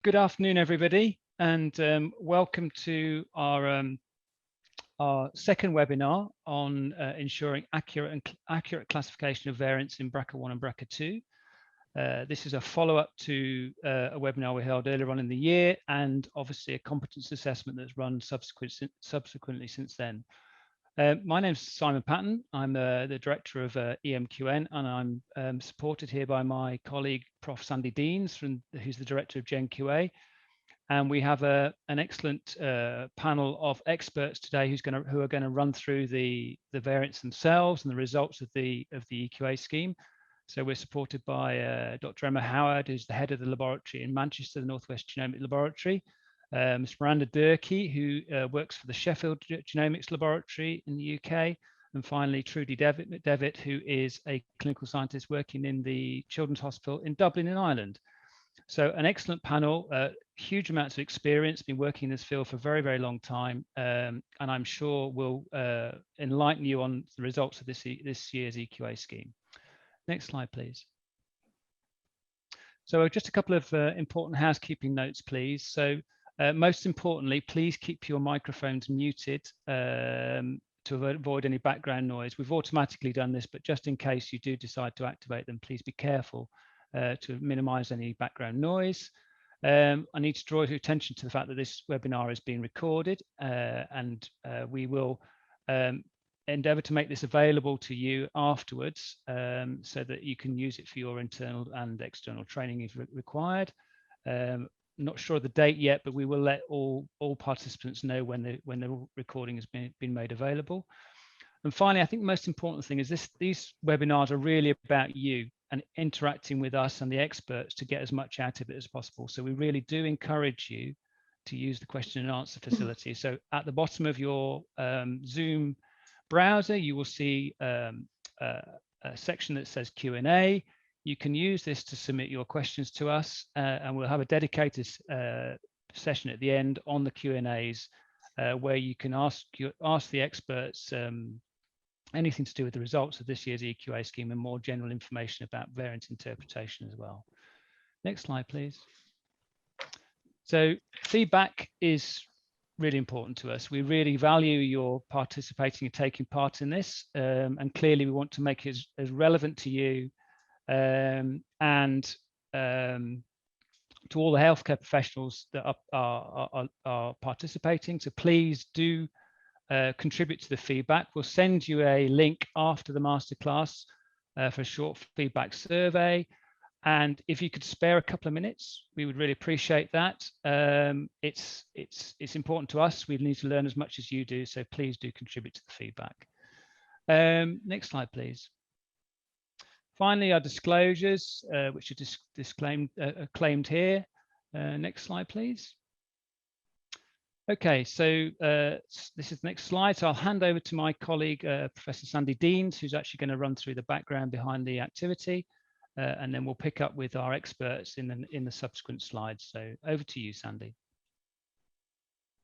Good afternoon, everybody, and welcome to our second webinar on ensuring accurate classification of variants in BRCA1 and BRCA2. This is a follow-up to a webinar we held earlier on in the year, and obviously a competence assessment that's run subsequently since then. My name's Simon Patton. I'm the director of EMQN, and I'm supported here by my colleague, Prof. Sandy Deans, who's the director of GenQA. And we have an excellent panel of experts today who are going to run through the variants themselves and the results of the EQA scheme. So we're supported by Dr. Emma Howard, who's the head of the laboratory in Manchester, the Northwest Genomic Laboratory. Ms. Miranda Durkee, who works for the Sheffield Genomics Laboratory in the UK, and finally Trudy Devitt, who is a clinical scientist working in the Children's Hospital in Dublin in Ireland. So an excellent panel, huge amounts of experience, been working in this field for a very, very long time, and I'm sure will enlighten you on the results of this year's EQA scheme. Next slide, please. So just a couple of important housekeeping notes, please. So most importantly, please keep your microphones muted to avoid any background noise. We've automatically done this, but just in case you do decide to activate them, please be careful to minimize any background noise. I need to draw your attention to the fact that this webinar is being recorded, and we will endeavour to make this available to you afterwards so that you can use it for your internal and external training if required. Not sure of the date yet, but we will let all participants know when the recording has been made available. And finally, I think the most important thing is these webinars are really about you and interacting with us and the experts to get as much out of it as possible. So we really do encourage you to use the question and answer facility. So at the bottom of your Zoom browser, you will see a section that says Q&A. You can use this to submit your questions to us, and we'll have a dedicated session at the end on the Q&As where you can ask the experts anything to do with the results of this year's EQA scheme and more general information about variant interpretation as well. Next slide, please. So feedback is really important to us. We really value your participating and taking part in this, and clearly we want to make it as relevant to you and to all the healthcare professionals that are participating. So please do contribute to the feedback. We'll send you a link after the masterclass for a short feedback survey. And if you could spare a couple of minutes, we would really appreciate that. It's important to us. We need to learn as much as you do, so please do contribute to the feedback. Next slide, please. Finally, our disclosures, which are claimed here. Next slide, please. Okay, so this is the next slide. So I'll hand over to my colleague, Professor Sandy Deans, who's actually going to run through the background behind the activity, and then we'll pick up with our experts in the subsequent slides. So over to you, Sandy.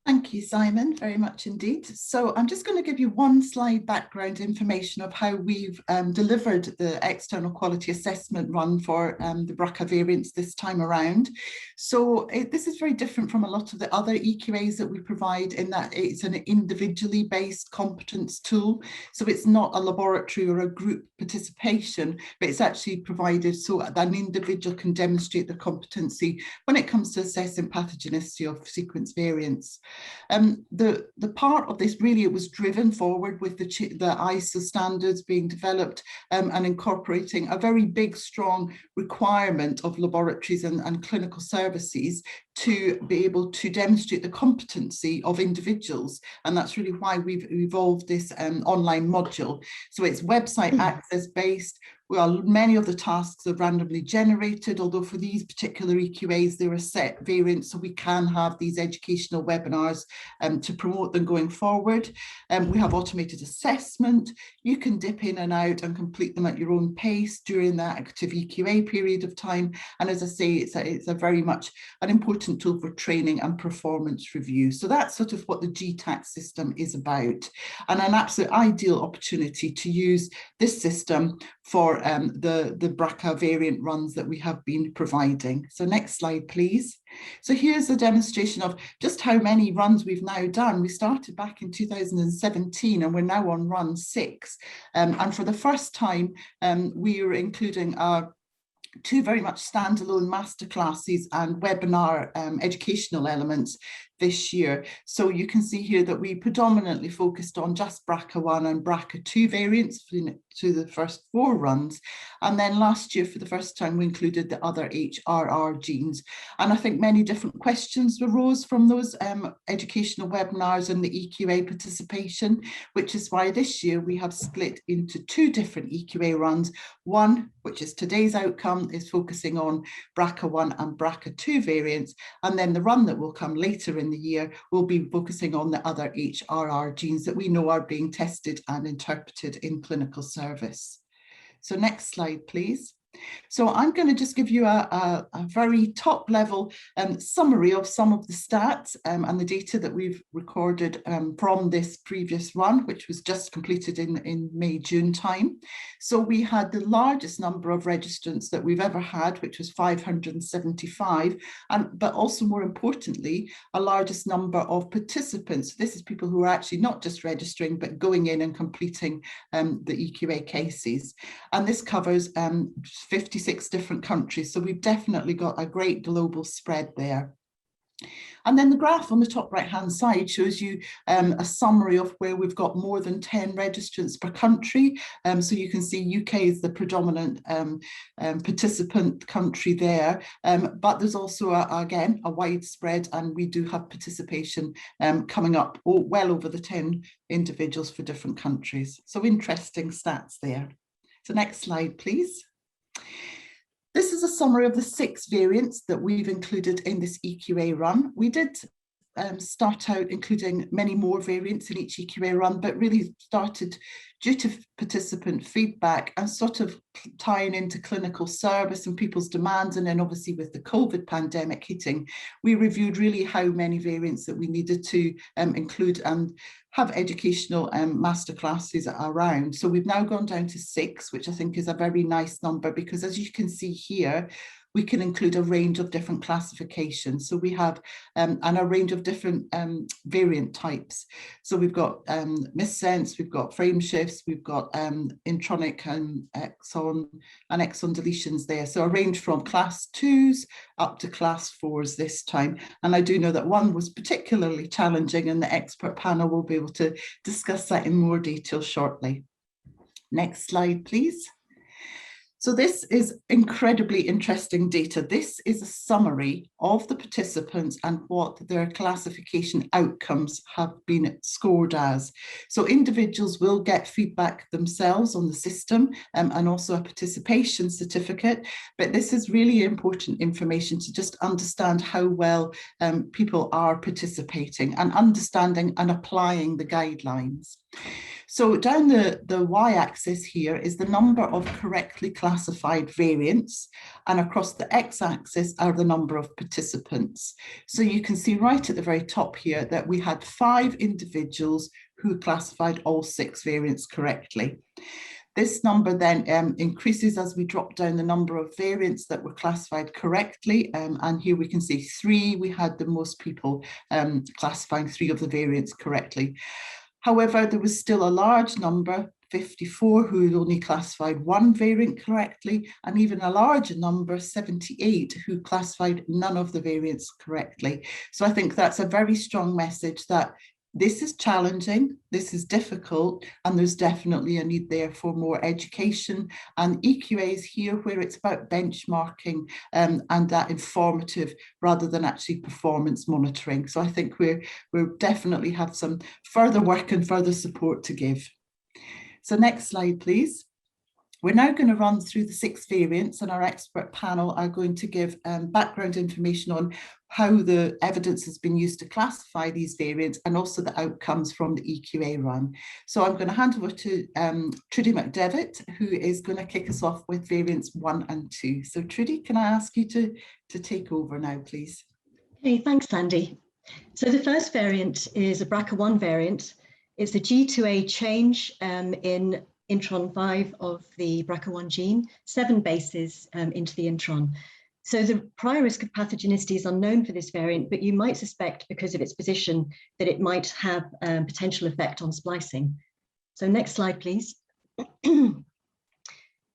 Thank you, Simon, very much indeed. So I'm just going to give you one slide background information of how we've delivered the external quality assessment run for the BRCA variants this time around. So this is very different from a lot of the other EQAs that we provide in that it's an individually based competence tool. So it's not a laboratory or a group participation, but it's actually provided so that an individual can demonstrate their competency when it comes to assessing pathogenicity of sequence variants. The part of this really, it was driven forward with the ISO standards being developed and incorporating a very big, strong requirement of laboratories and clinical services to be able to demonstrate the competency of individuals. And that's really why we've evolved this online module. So it's website access based. Well, many of the tasks are randomly generated, although for these particular EQAs, there are set variants, so we can have these educational webinars to promote them going forward. We have automated assessment. You can dip in and out and complete them at your own pace during that active EQA period of time. And as I say, it's a very much an important tool for training and performance review. So that's sort of what the GTAC system is about, and an absolute ideal opportunity to use this system for for the BRCA variant runs that we have been providing. So next slide, please. So here's a demonstration of just how many runs we've now done. We started back in 2017 and we're now on run 6. And for the first time, we are including our 2 very much standalone masterclasses and webinar educational elements this year. So you can see here that we predominantly focused on just BRCA1 and BRCA2 variants to the first 4 runs. And then last year, for the first time, we included the other HRR genes. And I think many different questions arose from those educational webinars and the EQA participation, which is why this year we have split into 2 different EQA runs. One, which is today's outcome, is focusing on BRCA1 and BRCA2 variants. And then the run that will come later in the year will be focusing on the other HRR genes that we know are being tested and interpreted in clinical service. So next slide, please. So I'm going to just give you a very top level summary of some of the stats and the data that we've recorded from this previous run, which was just completed in May, June time. So we had the largest number of registrants that we've ever had, which was 575, but also more importantly, a largest number of participants. This is people who are actually not just registering, but going in and completing the EQA cases. And this covers 56 different countries. So we've definitely got a great global spread there. And then the graph on the top right-hand side shows you a summary of where we've got more than 10 registrants per country. So you can see UK is the predominant participant country there, but there's also, again, a widespread, and we do have participation coming up well over the 10 individuals for different countries. So interesting stats there. So next slide, please. This is a summary of the 6 variants that we've included in this EQA run. We did start out including many more variants in each EQA run, but really started due to participant feedback and sort of tying into clinical service and people's demands. And then obviously with the COVID pandemic hitting, we reviewed really how many variants that we needed to include and have educational masterclasses around. So we've now gone down to 6, which I think is a very nice number, because as you can see here, we can include a range of different classifications. So we have and a range of different variant types. So we've got missense, we've got frame shifts, we've got intronic and exon deletions there. So a range from class 2s up to class 4s this time. And I do know that one was particularly challenging, and the expert panel will be able to discuss that in more detail shortly. Next slide, please. So this is incredibly interesting data. This is a summary of the participants and what their classification outcomes have been scored as. So individuals will get feedback themselves on the system and also a participation certificate. But this is really important information to just understand how well people are participating and understanding and applying the guidelines. So down the y-axis here is the number of correctly classified variants, and across the x-axis are the number of participants. So you can see right at the very top here that we had 5 individuals who classified all 6 variants correctly. This number then increases as we drop down the number of variants that were classified correctly. And here we can see 3, we had the most people classifying 3 of the variants correctly. However, there was still a large number, 54, who had only classified 1 variant correctly, and even a larger number, 78, who classified none of the variants correctly. So I think that's a very strong message that this is challenging, this is difficult, and there's definitely a need there for more education. And EQA is here where it's about benchmarking and that informative rather than actually performance monitoring. So I think we'll definitely have some further work and further support to give. So next slide, please. We're now going to run through the 6 variants, and our expert panel are going to give background information on how the evidence has been used to classify these variants and also the outcomes from the EQA run. So I'm going to hand over to Trudy McDevitt, who is going to kick us off with variants 1 and 2. So Trudy, can I ask you to take over now, please? Hey, thanks, Sandy. So the first variant is a BRCA1 variant. It's a G2A change in intron 5 of the BRCA1 gene, 7 bases into the intron. So the prior risk of pathogenicity is unknown for this variant, but you might suspect, because of its position, that it might have a potential effect on splicing. So next slide, please.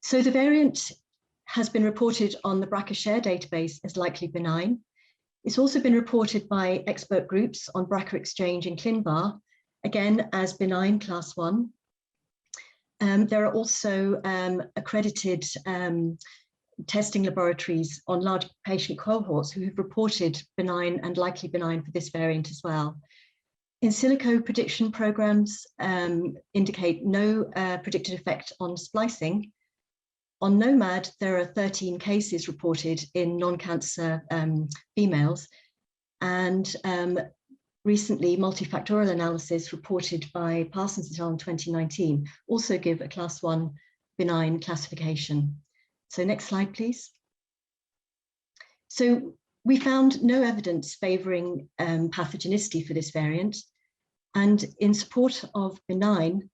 So the variant has been reported on the BRCA-Share database as likely benign. It's also been reported by expert groups on BRCA Exchange and ClinVar, again as benign class 1. There are also accredited testing laboratories on large patient cohorts who have reported benign and likely benign for this variant as well. In silico prediction programs indicate no predicted effect on splicing. On NOMAD, there are 13 cases reported in non-cancer females, and recently multifactorial analysis reported by Parsons et al. In 2019 also give a class 1 benign classification. So next slide, please. So we found no evidence favoring pathogenicity for this variant. And in support of benign,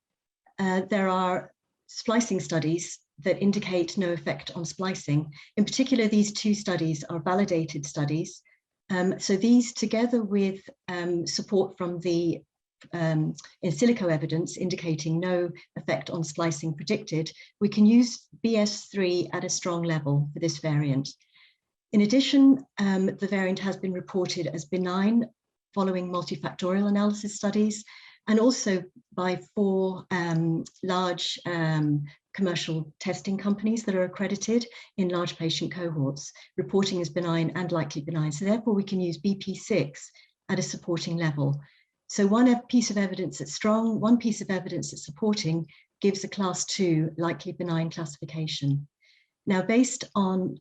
there are splicing studies that indicate no effect on splicing. In particular, these 2 studies are validated studies. So these, together with support from the in silico evidence indicating no effect on splicing predicted, we can use BS3 at a strong level for this variant. In addition, the variant has been reported as benign following multifactorial analysis studies, and also by 4 large commercial testing companies that are accredited in large patient cohorts, reporting as benign and likely benign. So therefore we can use BP6 at a supporting level. So one piece of evidence that's strong, one piece of evidence that's supporting gives a class 2 likely benign classification. Now, based on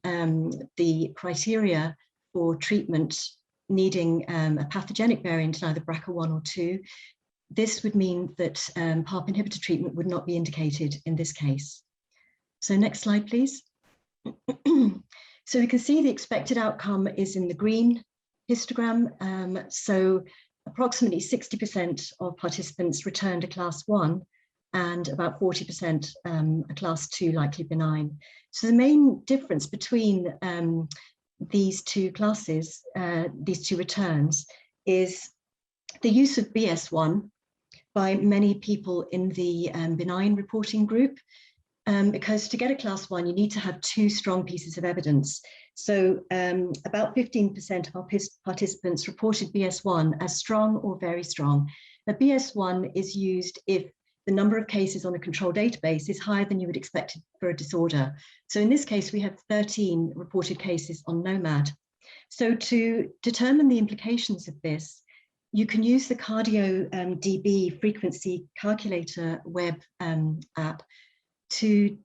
the criteria for treatment needing a pathogenic variant in either BRCA1 or 2, this would mean that PARP inhibitor treatment would not be indicated in this case. So next slide, please. So we can see the expected outcome is in the green histogram. So approximately 60% of participants returned a class 1 and about 40% a class 2 likely benign. So the main difference between these 2 classes, these 2 returns, is the use of BS1 by many people in the benign reporting group, because to get a class 1, you need to have 2 strong pieces of evidence. So about 15% of our participants reported BS1 as strong or very strong. Now, BS1 is used if the number of cases on a control database is higher than you would expect for a disorder. So in this case, we have 13 reported cases on NOMAD. So to determine the implications of this, you can use the CardioDB frequency calculator web app to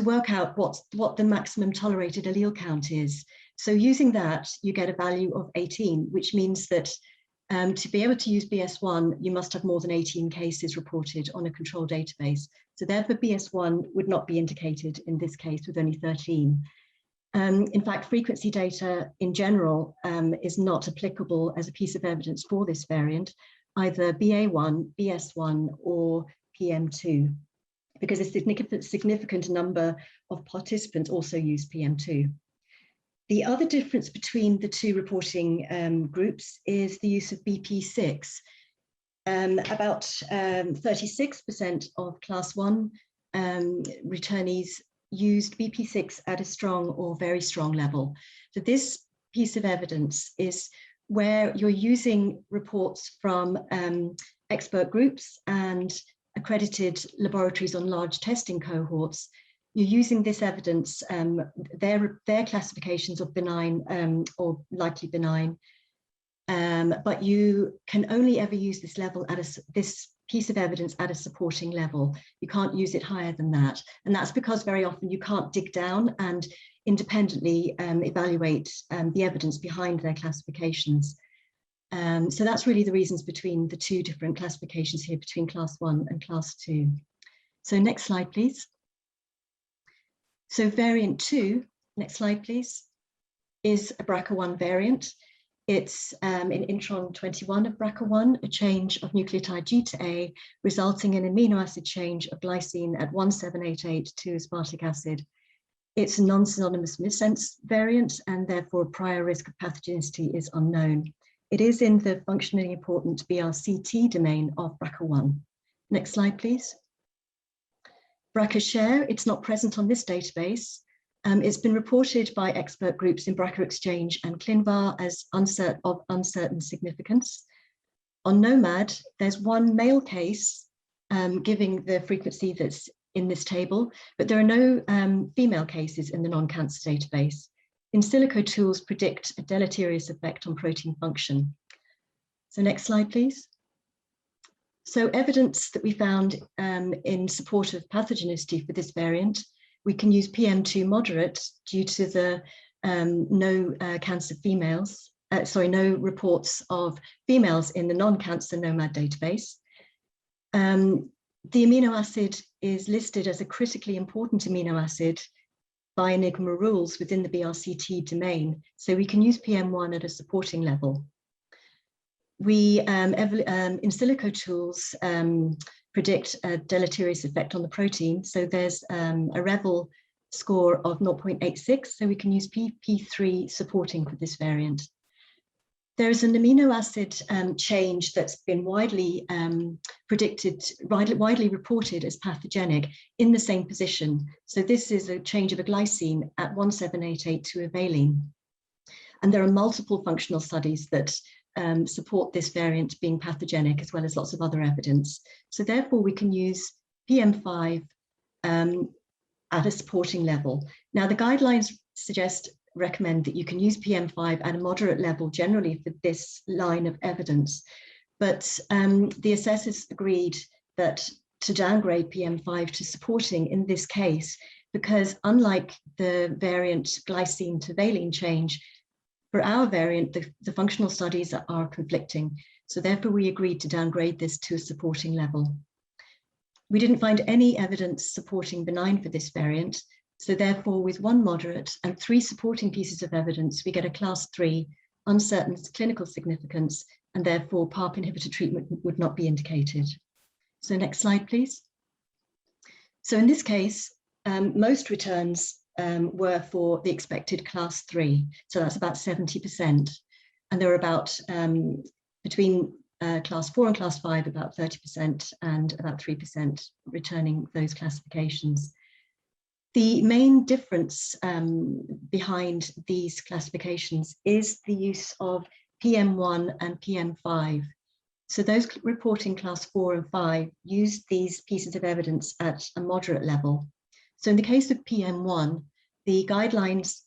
work out what the maximum tolerated allele count is. So using that, you get a value of 18, which means that to be able to use BS1, you must have more than 18 cases reported on a control database. So therefore, BS1 would not be indicated in this case with only 13. In fact, frequency data in general is not applicable as a piece of evidence for this variant, either BA1, BS1, or PM2, because a significant number of participants also use PM2. The other difference between the 2 reporting groups is the use of BP6. About 36% of class 1 returnees used BP6 at a strong or very strong level. So this piece of evidence is where you're using reports from expert groups and accredited laboratories on large testing cohorts. You're using this evidence, their classifications of benign or likely benign, but you can only ever use this level at this piece of evidence at a supporting level. You can't use it higher than that. And that's because very often you can't dig down and independently evaluate the evidence behind their classifications. So that's really the reasons between the 2 different classifications here between class 1 and class 2. So next slide, please. So variant 2, next slide, please, is a BRCA1 variant. It's in intron 21 of BRCA1, a change of nucleotide G to A, resulting in amino acid change of glycine at 1788 to aspartic acid. It's a non-synonymous missense variant, and therefore a prior risk of pathogenicity is unknown. It is in the functionally important BRCT domain of BRCA1. Next slide, please. BRCA share, it's not present on this database. It's been reported by expert groups in BRCA Exchange and ClinVar as of uncertain significance. On NOMAD, there's one male case giving the frequency that's in this table, but there are no female cases in the non-cancer database. In silico tools predict a deleterious effect on protein function. So next slide, please. So evidence that we found in support of pathogenicity for this variant, we can use PM2 moderate due to the no reports of females in the non-cancer NOMAD database. The amino acid is listed as a critically important amino acid by Enigma rules within the BRCT domain, so we can use PM1 at a supporting level. We, in silico tools, predict a deleterious effect on the protein. So there's a REVEL score of 0.86, so we can use PP3 supporting for this variant. There is an amino acid change that's been widely widely reported as pathogenic in the same position. So this is a change of a glycine at 1788 to a valine. And there are multiple functional studies that support this variant being pathogenic, as well as lots of other evidence. So therefore we can use PM5 at a supporting level. Now the guidelines recommend that you can use PM5 at a moderate level generally for this line of evidence, but the assessors agreed that to downgrade PM5 to supporting in this case, because unlike the variant glycine to valine change, for our variant, the functional studies are conflicting. So therefore we agreed to downgrade this to a supporting level. We didn't find any evidence supporting benign for this variant. So therefore with one moderate and 3 supporting pieces of evidence, we get a class 3 uncertain clinical significance, and therefore PARP inhibitor treatment would not be indicated. So next slide, please. So in this case, most returns were for the expected class 3. So that's about 70%. And there were about, between class 4 and class 5, about 30% and about 3% returning those classifications. The main difference behind these classifications is the use of PM1 and PM5. So those reporting class 4 and 5 used these pieces of evidence at a moderate level. So in the case of PM1, the guidelines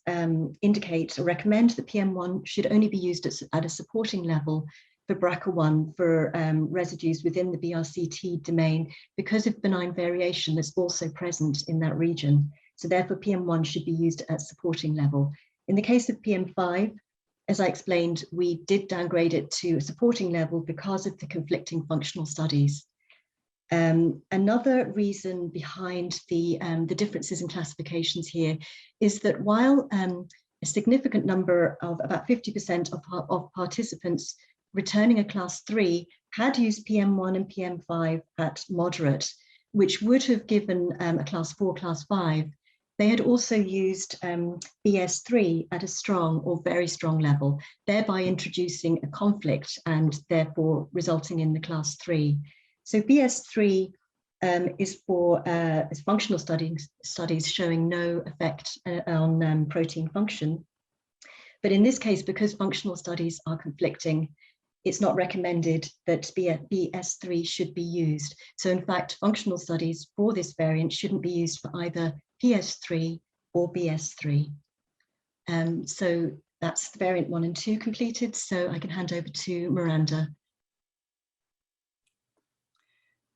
indicate or recommend that PM1 should only be used at a supporting level for BRCA1 for residues within the BRCT domain because of benign variation that's also present in that region. So therefore PM1 should be used at supporting level. In the case of PM5, as I explained, we did downgrade it to a supporting level because of the conflicting functional studies. Another reason behind the differences in classifications here is that while a significant number of about 50% of participants returning a class 3 had used PM1 and PM5 at moderate, which would have given a class 4, class 5, they had also used BS3 at a strong or very strong level, thereby introducing a conflict and therefore resulting in the class 3. So BS3 is for functional studies showing no effect on protein function. But in this case, because functional studies are conflicting, it's not recommended that BS3 should be used. So in fact, functional studies for this variant shouldn't be used for either PS3 or BS3. So that's the variant 1 and 2 completed. So I can hand over to Miranda.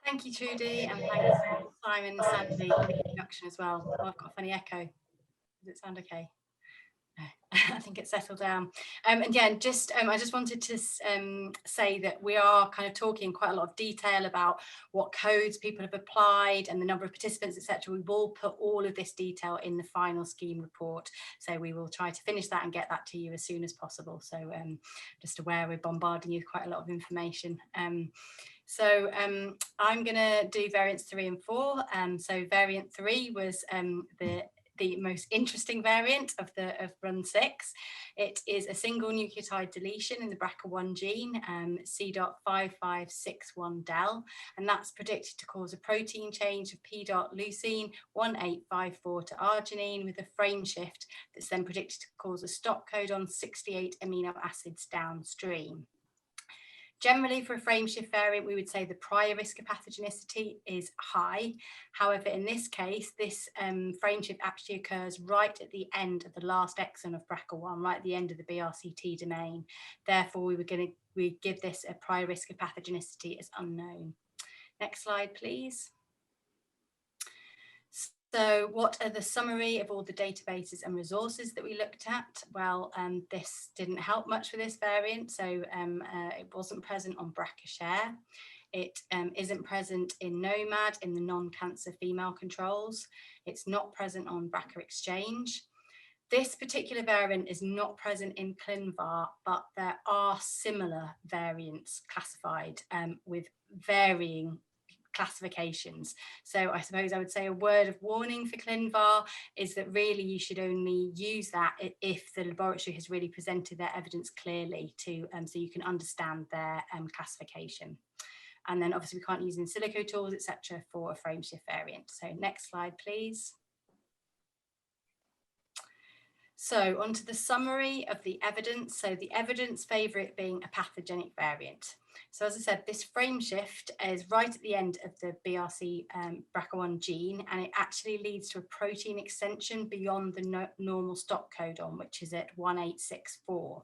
Thank you, Trudy, and thanks Simon and Sandy for the introduction as well. Oh, I've got a funny echo. Does it sound okay? I think it's settled down. And yeah, I just wanted to say that we are kind of talking quite a lot of detail about what codes people have applied and the number of participants, etc. We will put all of this detail in the final scheme report. So we will try to finish that and get that to you as soon as possible. So just aware we're bombarding you with quite a lot of information. So I'm going to do variants 3 and 4. So variant 3 was the most interesting variant of run 6. It is a single nucleotide deletion in the BRCA1 gene, C.5561del, and that's predicted to cause a protein change of P.leucine 1854 to arginine with a frame shift that's then predicted to cause a stop codon 68 amino acids downstream. Generally, for a frame shift variant, we would say the prior risk of pathogenicity is high. However, in this case, this frame shift actually occurs right at the end of the last exon of BRCA1, right at the end of the BRCT domain. Therefore, we give this a prior risk of pathogenicity as unknown. Next slide, please. So what are the summary of all the databases and resources that we looked at? Well, this didn't help much for this variant. So it wasn't present on BRCA-Share. It isn't present in NOMAD in the non-cancer female controls. It's not present on BRCA Exchange. This particular variant is not present in ClinVar, but there are similar variants classified with varying classifications. So I suppose I would say a word of warning for ClinVar is that really you should only use that if the laboratory has really presented their evidence clearly to so you can understand their classification. And then obviously we can't use in silico tools, etc., for a frame shift variant. So next slide, please. So onto the summary of the evidence. So the evidence favour it being a pathogenic variant. So as I said, this frame shift is right at the end of the BRCA1 gene, and it actually leads to a protein extension beyond the normal stop codon, which is at 1864.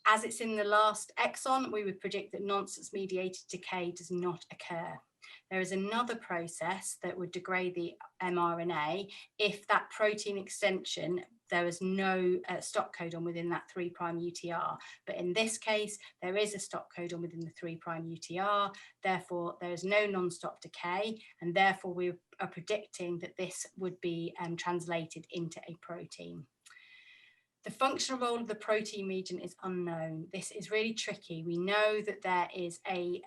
As it's in the last exon, we would predict that nonsense-mediated decay does not occur. There is another process that would degrade the mRNA if that protein extension, there is no stop codon within that 3' UTR. But in this case, there is a stop codon within the 3' UTR. Therefore, there is no non-stop decay. And therefore, we are predicting that this would be translated into a protein. The functional role of the protein region is unknown. This is really tricky. We know that there is a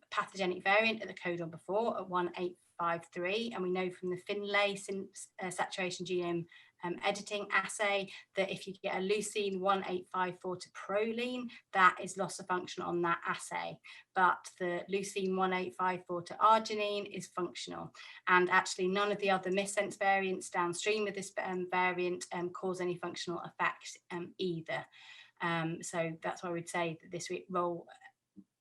pathogenic variant at the codon before at 1853, and we know from the Finlay saturation genome editing assay that if you get a leucine 1854 to proline, that is loss of function on that assay. But the leucine 1854 to arginine is functional. And actually none of the other missense variants downstream of this variant cause any functional effect either. So that's why we'd say that this role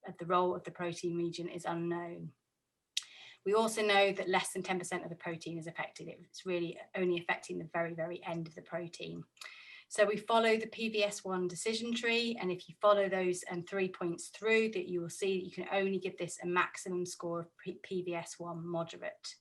of the protein region is unknown. We also know that less than 10% of the protein is affected. It's really only affecting the very, very end of the protein. So we follow the PVS1 decision tree, and if you follow those 3 points through, that you will see that you can only give this a maximum score of PVS1 moderate.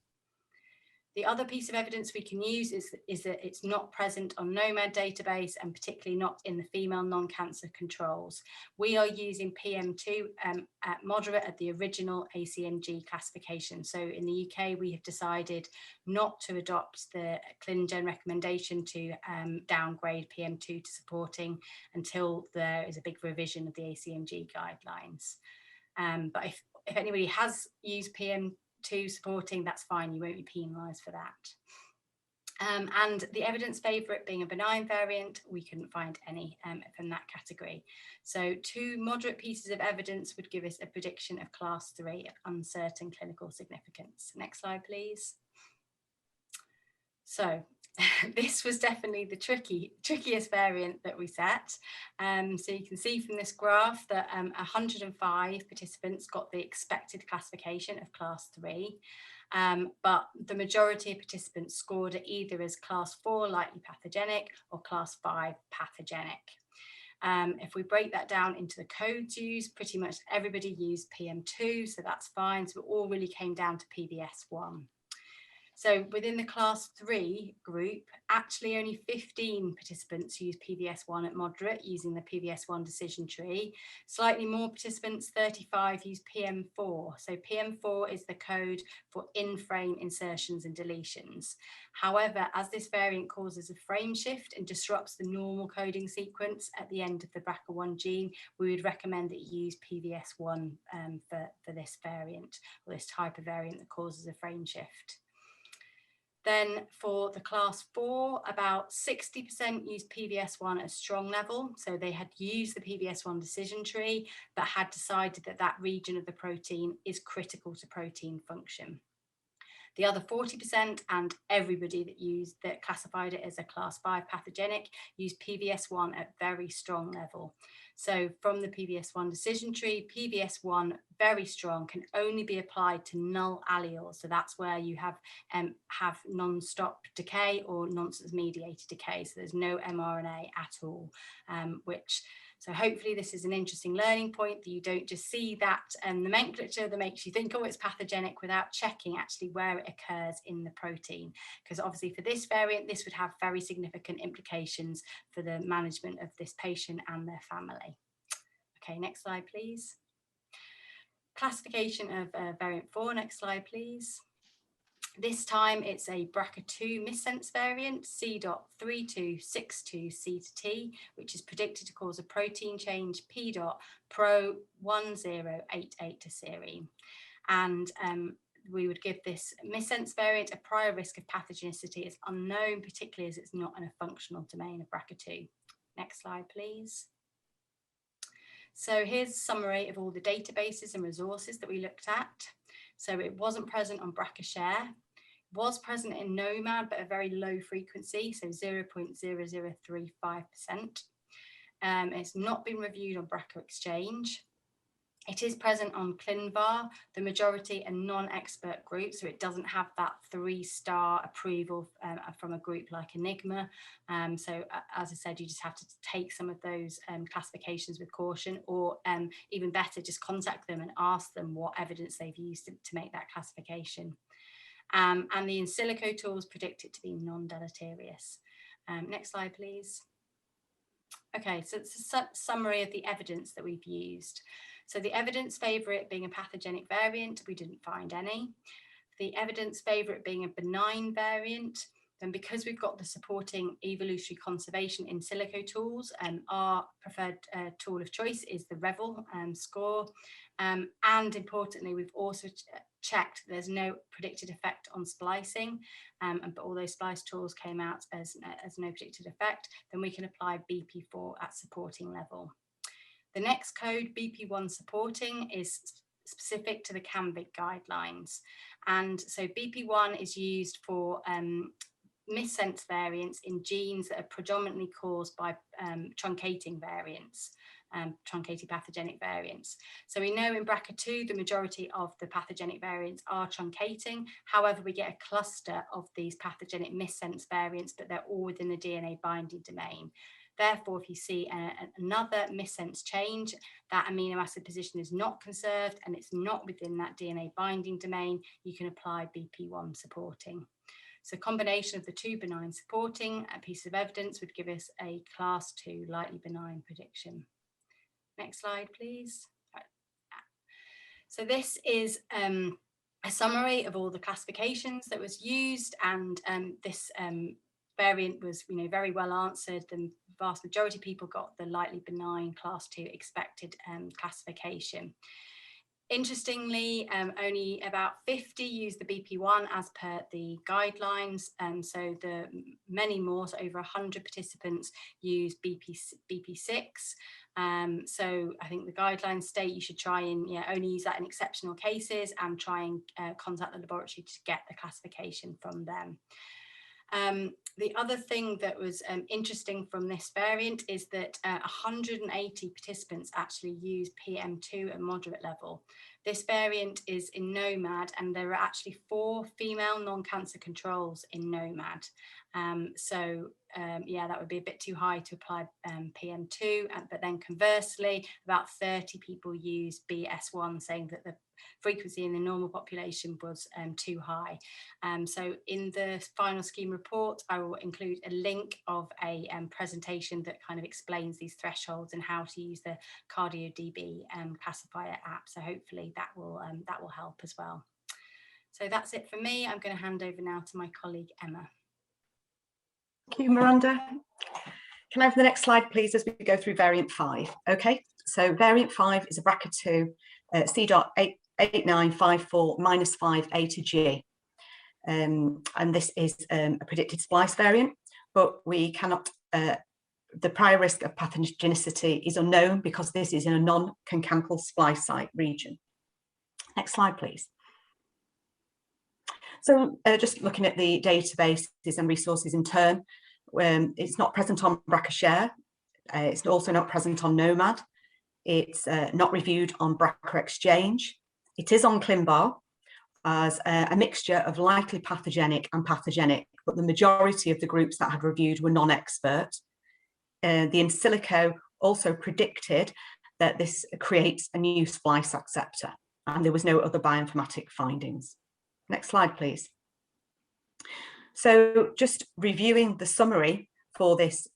The other piece of evidence we can use is that it's not present on NOMAD database, and particularly not in the female non-cancer controls. We are using PM2 at moderate at the original ACMG classification. So in the UK, we have decided not to adopt the ClinGen recommendation to downgrade PM2 to supporting until there is a big revision of the ACMG guidelines. But if anybody has used PM2 supporting, that's fine, you won't be penalised for that. And the evidence favour it being a benign variant, we couldn't find any from that category. So 2 moderate pieces of evidence would give us a prediction of class 3 of uncertain clinical significance. Next slide, please. So this was definitely the trickiest variant that we set. So you can see from this graph that 105 participants got the expected classification of class 3, but the majority of participants scored it either as class 4 likely pathogenic or class 5 pathogenic. If we break that down into the codes used, pretty much everybody used PM2, so that's fine. So it all really came down to PVS1. So within the class 3 group, actually only 15 participants use PVS1 at moderate using the PVS1 decision tree. Slightly more participants, 35, use PM4. So PM4 is the code for in-frame insertions and deletions. However, as this variant causes a frame shift and disrupts the normal coding sequence at the end of the BRCA1 gene, we would recommend that you use PVS1 for this variant, or this type of variant that causes a frame shift. Then for the class 4, about 60% used PVS1 at a strong level. So they had used the PVS1 decision tree, but had decided that that region of the protein is critical to protein function. The other 40% and everybody that classified it as a class 5 pathogenic used PVS1 at very strong level. So from the PVS1 decision tree, PVS1 very strong can only be applied to null alleles. So that's where you have non-stop decay or nonsense mediated decay. So there's no mRNA at all, so hopefully this is an interesting learning point, that you don't just see that nomenclature that makes you think, oh, it's pathogenic, without checking actually where it occurs in the protein. Because obviously for this variant, this would have very significant implications for the management of this patient and their family. Okay, next slide, please. Classification of variant 4, next slide, please. This time it's a BRCA2 missense variant, C.3262C to T, which is predicted to cause a protein change P.Pro1088 to serine. And we would give this missense variant a prior risk of pathogenicity as unknown, particularly as it's not in a functional domain of BRCA2. Next slide, please. So here's a summary of all the databases and resources that we looked at. So it wasn't present on BRCA-Share, was present in NOMAD, but a very low frequency, so 0.0035%. It's not been reviewed on BRCA Exchange. It is present on ClinVar, the majority a non-expert group, so it doesn't have that 3-star approval from a group like Enigma. So as I said, you just have to take some of those classifications with caution, or even better, just contact them and ask them what evidence they've used to make that classification. And the in silico tools predict it to be non-deleterious. Next slide, please. Okay, so it's a summary of the evidence that we've used. So the evidence favour it being a pathogenic variant, we didn't find any. The evidence favour it being a benign variant, then because we've got the supporting evolutionary conservation in silico tools, our preferred tool of choice is the REVEL score. And importantly, we've also checked there's no predicted effect on splicing, but all those splice tools came out as no predicted effect, then we can apply BP4 at supporting level. The next code, BP1 supporting, is specific to the CAMVIG guidelines. And so BP1 is used for missense variants in genes that are predominantly caused by truncating variants, truncated pathogenic variants. So we know in BRCA2, the majority of the pathogenic variants are truncating. However, we get a cluster of these pathogenic missense variants, but they're all within the DNA binding domain. Therefore, if you see another missense change, that amino acid position is not conserved and it's not within that DNA binding domain, you can apply BP1 supporting. So combination of the two benign supporting pieces of evidence would give us a class 2 lightly benign prediction. Next slide, please. So this is a summary of all the classifications that was used, and this variant was very well answered. The vast majority of people got the lightly benign class 2 expected classification. Interestingly, only about 50 used the BP1 as per the guidelines, and so the many more, so over 100 participants used BP6. So I think the guidelines state you should try and only use that in exceptional cases, and try and contact the laboratory to get the classification from them. The other thing that was interesting from this variant is that 180 participants actually used PM2 at moderate level. This variant is in NOMAD, and there are actually 4 female non-cancer controls in NOMAD. That would be a bit too high to apply PM2, but then conversely, about 30 people use BS1, saying that frequency in the normal population was too high. So in the final scheme report, I will include a link of a presentation that kind of explains these thresholds and how to use the CardioDB classifier app. So hopefully that will help as well. So that's it for me. I'm going to hand over now to my colleague Emma. Thank you, Miranda. Can I have the next slide, please, as we go through variant 5? Okay, so variant 5 is a BRCA2 C.8954-5A to G. And this is a predicted splice variant, but we cannot, the prior risk of pathogenicity is unknown because this is in a non-concanacal splice site region. Next slide, please. So just looking at the databases and resources in turn, it's not present on BRCA-Share. It's also not present on Nomad. It's not reviewed on BRCA Exchange. It is on ClinVar as a mixture of likely pathogenic and pathogenic, but the majority of the groups that had reviewed were non-expert. The in silico also predicted that this creates a new splice acceptor, and there was no other bioinformatic findings. Next slide, please. So just reviewing the summary for this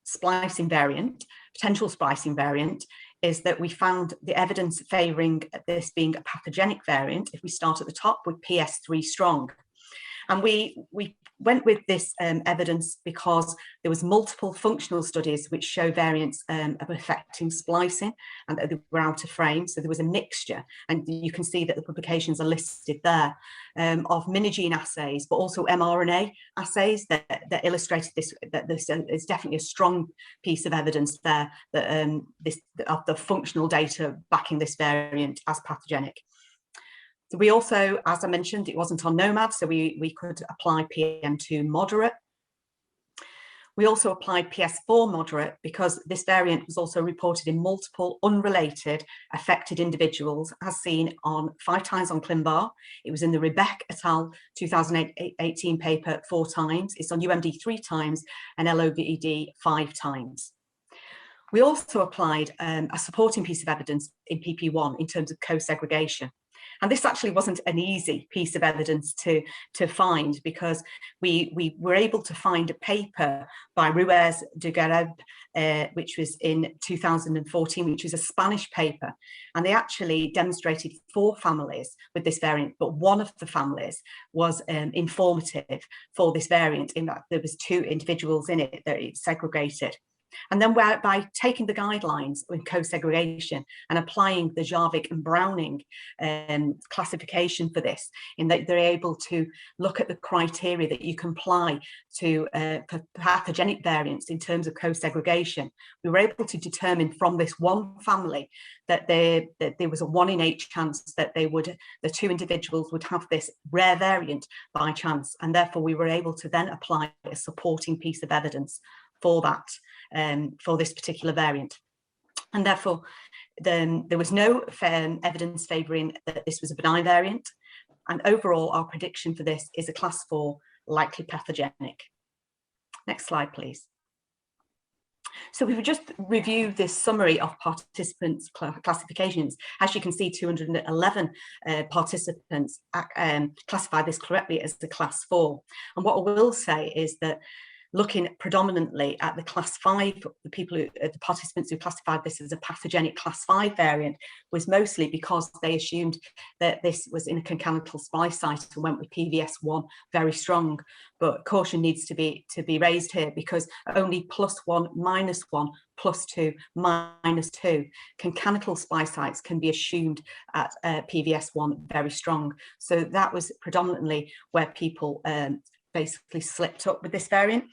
splicing variant, potential splicing variant, is that we found the evidence favouring this being a pathogenic variant if we start at the top with PS3 strong. And we went with this evidence because there was multiple functional studies which show variants of affecting splicing, and they were out of frame. So there was a mixture, and you can see that the publications are listed there, of minigene assays, but also mRNA assays that illustrated this, that this is definitely a strong piece of evidence there that of the functional data backing this variant as pathogenic. So we also, as I mentioned, it wasn't on Nomad, so we could apply PM2 moderate. We also applied PS4 moderate because this variant was also reported in multiple unrelated affected individuals, as seen on 5 times on ClinVar. It was in the Rebeck et al. 2018 paper 4 times. It's on UMD 3 times and LOVED 5 times. We also applied a supporting piece of evidence in PP1 in terms of co-segregation. And this actually wasn't an easy piece of evidence to find, because we were able to find a paper by Ruiz de Gareb, which was in 2014, which was a Spanish paper. And they actually demonstrated 4 families with this variant, but one of the families was informative for this variant in that there was 2 individuals in it that it segregated. And then by taking the guidelines with co-segregation and applying the Jarvik and Browning classification for this, in that they're able to look at the criteria that you can apply to pathogenic variants in terms of co-segregation, we were able to determine from this one family that there was a 1 in 8 chance that the 2 individuals would have this rare variant by chance, and therefore we were able to then apply a supporting piece of evidence for that, for this particular variant. And therefore, then there was no evidence favouring that this was a benign variant. And overall, our prediction for this is a class 4 likely pathogenic. Next slide, please. So we've just reviewed this summary of participants' classifications. As you can see, 211 participants classified this correctly as the class 4. And what I will say is that looking predominantly at the class 5, the participants who classified this as a pathogenic class 5 variant was mostly because they assumed that this was in a congenital splice site and went with PVS1 very strong. But caution needs to be raised here, because only +1, -1, +2, -2 congenital splice sites can be assumed at PVS1 very strong. So that was predominantly where people basically slipped up with this variant.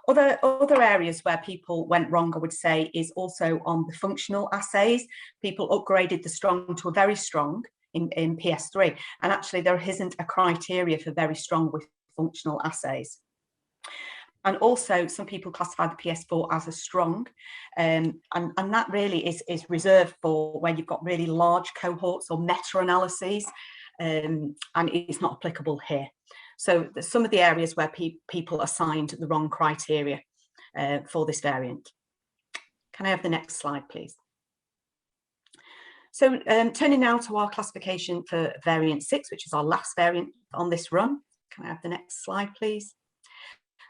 Other areas where people went wrong, I would say, is also on the functional assays. People upgraded the strong to a very strong in PS3, and actually there isn't a criteria for very strong with functional assays. And also some people classified the PS4 as a strong, and that really is reserved for when you've got really large cohorts or meta-analyses, and it's not applicable here. So some of the areas where people assigned the wrong criteria for this variant. Can I have the next slide, please? So turning now to our classification for variant 6, which is our last variant on this run. Can I have the next slide, please?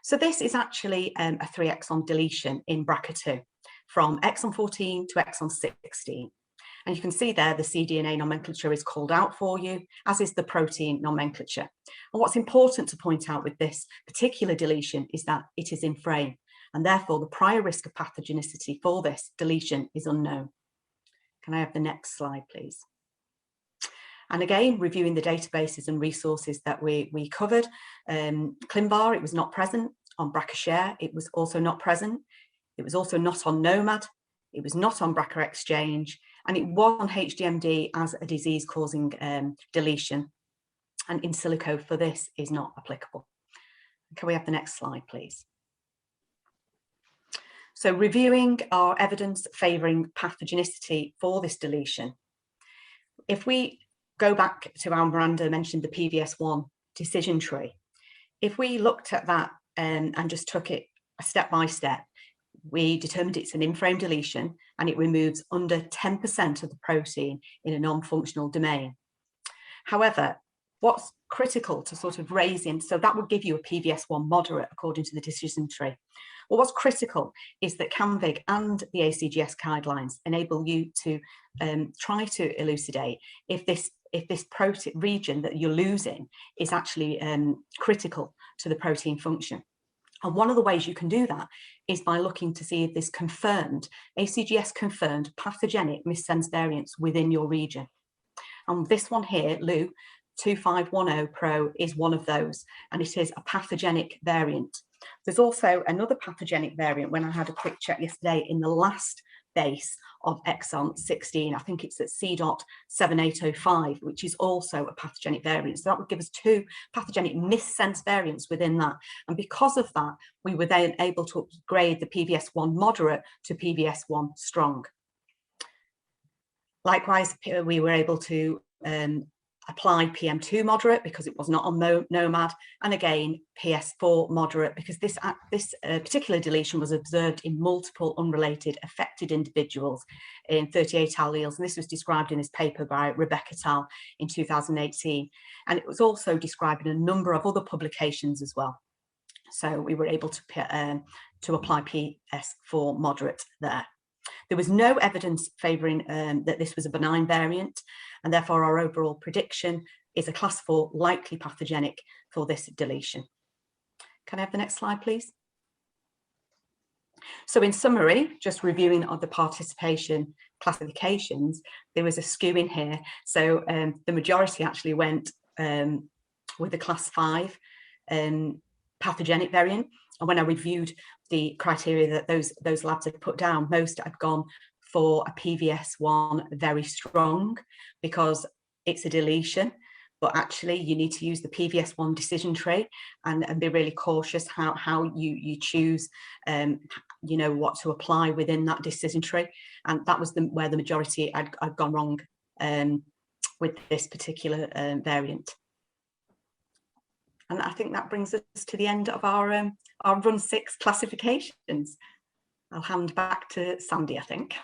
So this is actually a 3 exon deletion in BRCA2 from exon 14 to exon 16. And you can see there the cDNA nomenclature is called out for you, as is the protein nomenclature. And what's important to point out with this particular deletion is that it is in frame, and therefore the prior risk of pathogenicity for this deletion is unknown. Can I have the next slide, please? And again, reviewing the databases and resources that we covered, ClinVar, it was not present. On BRCAshare, it was also not present. It was also not on Nomad. It was not on BRCA Exchange, and it was on HDMD as a disease-causing deletion. And in silico for this is not applicable. Can we have the next slide, please? So reviewing our evidence favouring pathogenicity for this deletion. If we go back to our Miranda mentioned the PVS1 decision tree, if we looked at that and just took it step by step, we determined it's an in-frame deletion and it removes under 10% of the protein in a non-functional domain. However, what's critical to sort of raising, so that would give you a PVS1 moderate according to the decision tree. Well, what's critical is that CAMVIG and the ACGS guidelines enable you to try to elucidate if this protein region that you're losing is actually critical to the protein function. And one of the ways you can do that is by looking to see if this confirmed, ACGS confirmed pathogenic missense variants within your region. And this one here, LU 2510 Pro, is one of those, and it is a pathogenic variant. There's also another pathogenic variant when I had a quick check yesterday in the last base of exon 16. I think it's at C.7805, which is also a pathogenic variant. So that would give us 2 pathogenic missense variants within that. And because of that, we were then able to upgrade the PVS1 moderate to PVS1 strong. Likewise, we were able to apply PM2 moderate because it was not on Nomad, and again PS4 moderate because this particular deletion was observed in multiple unrelated affected individuals in 38 alleles, and this was described in this paper by Rebecca et al. In 2018, and it was also described in a number of other publications as well. So we were able to apply PS4 moderate there. There was no evidence favouring that this was a benign variant, and therefore our overall prediction is a class 4 likely pathogenic for this deletion. Can I have the next slide, please? So in summary, just reviewing of the participation classifications, there was a skew in here. So the majority actually went with the class 5 pathogenic variant. And when I reviewed the criteria that those labs had put down, most had gone for a PVS1 very strong because it's a deletion, but actually you need to use the PVS1 decision tree and be really cautious how you choose, you know, what to apply within that decision tree. And that was where the majority had gone wrong with this particular variant. And I think that brings us to the end of our Run 6 classifications. I'll hand back to Sandy, I think.